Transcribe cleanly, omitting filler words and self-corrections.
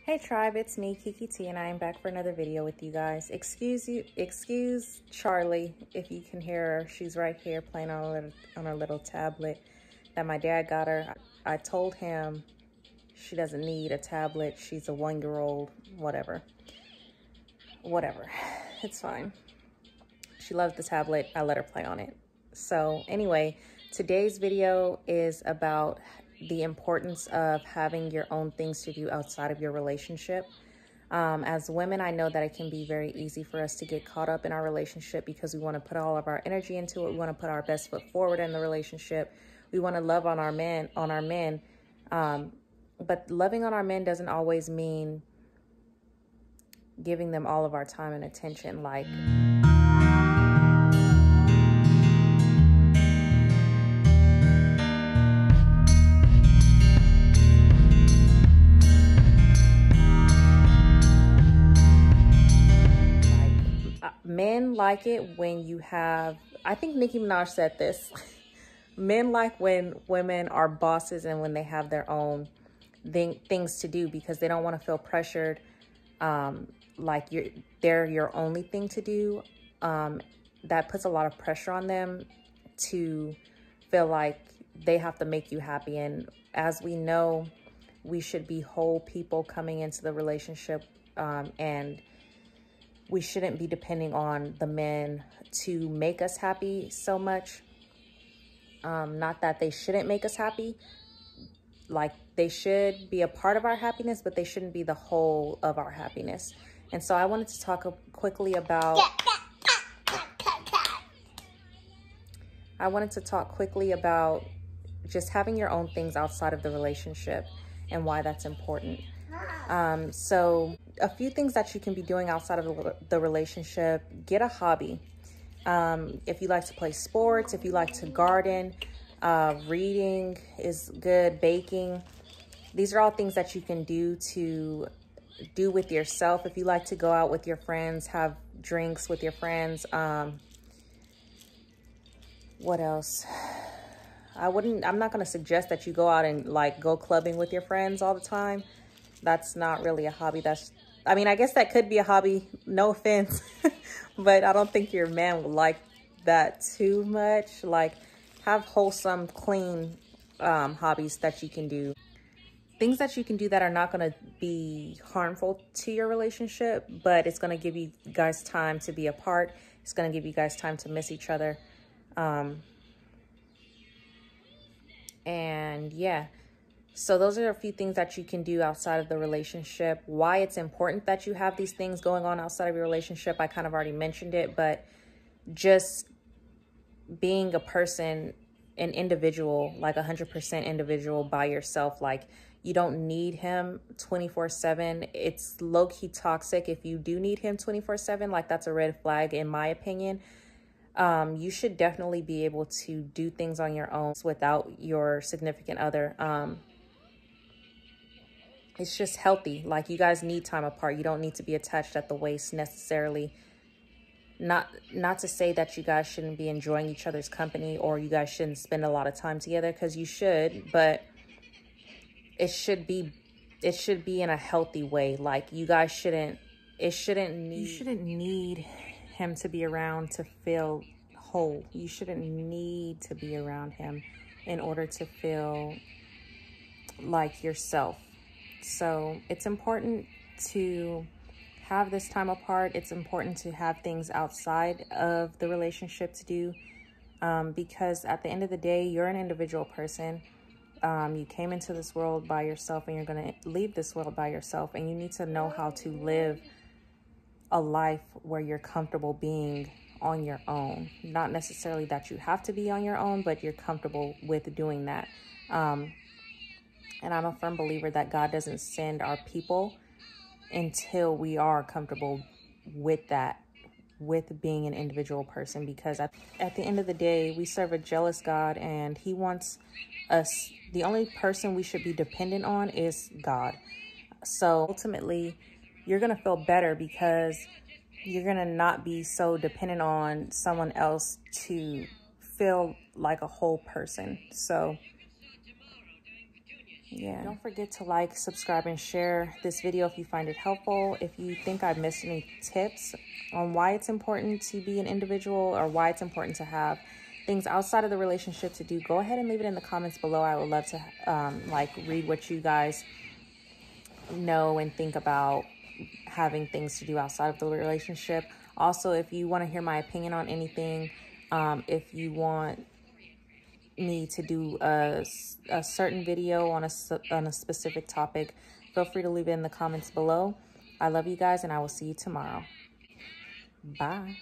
Hey tribe, it's me, Kiki T, and I am back for another video with you guys. Excuse Charlie if you can hear her. She's right here playing on her little tablet that my dad got her. I told him she doesn't need a tablet. She's a 1-year-old, whatever. It's fine. She loves the tablet. I let her play on it. So anyway, today's video is about the importance of having your own things to do outside of your relationship. As women, I know that it can be very easy for us to get caught up in our relationship because we want to put all of our energy into it. We want to put our best foot forward in the relationship. We want to love on our men. But loving on our men doesn't always mean giving them all of our time and attention. Like, men like it when you have, I think Nicki Minaj said this, men like when women are bosses and when they have their own things to do because they don't want to feel pressured, like they're your only thing to do. That puts a lot of pressure on them to feel like they have to make you happy. And as we know, we should be whole people coming into the relationship, and we shouldn't be depending on the men to make us happy so much. Not that they shouldn't make us happy. Like, they should be a part of our happiness, but they shouldn't be the whole of our happiness. And so I wanted to talk quickly about... just having your own things outside of the relationship and why that's important. So a few things that you can be doing outside of the relationship: get a hobby. If you like to play sports, if you like to garden, reading is good, baking. These are all things that you can do with yourself. If you like to go out with your friends, have drinks with your friends. What else? I'm not going to suggest that you go out and like go clubbing with your friends all the time. That's not really a hobby. I mean, I guess that could be a hobby, no offense, but I don't think your man would like that too much. Like, have wholesome, clean hobbies that you can do. Things that you can do that are not going to be harmful to your relationship, but it's going to give you guys time to be apart. It's going to give you guys time to miss each other. And yeah, so those are a few things that you can do outside of the relationship. Why it's important that you have these things going on outside of your relationship, I kind of already mentioned it, but just being a person, an individual, like 100% individual by yourself, like you don't need him 24/7. It's low-key toxic if you do need him 24/7. Like, that's a red flag in my opinion. You should definitely be able to do things on your own without your significant other. It's just healthy. Like, you guys need time apart. You don't need to be attached at the waist necessarily. Not to say that you guys shouldn't be enjoying each other's company or you guys shouldn't spend a lot of time together, because you should, but it should be in a healthy way. Like, you guys shouldn't need him to be around to feel whole. You shouldn't need to be around him in order to feel like yourself. So it's important to have this time apart. It's important to have things outside of the relationship to do, because at the end of the day, you're an individual person. You came into this world by yourself and you're going to leave this world by yourself, and you need to know how to live a life where you're comfortable being on your own. Not necessarily that you have to be on your own, but you're comfortable with doing that. And I'm a firm believer that God doesn't send our people until we are comfortable with that, with being an individual person, because at the end of the day, we serve a jealous God, and he wants us, the only person we should be dependent on is God. So ultimately, you're going to feel better because you're going to not be so dependent on someone else to feel like a whole person. So Yeah. Don't forget to like, subscribe, and share this video if you find it helpful. If you think I've missed any tips on why it's important to be an individual or why it's important to have things outside of the relationship to do, go ahead and leave it in the comments below. I would love to like read what you guys know and think about having things to do outside of the relationship. Also, if you want to hear my opinion on anything, if you want me to do a certain video on a specific topic, feel free to leave it in the comments below. I love you guys, and I will see you tomorrow. Bye.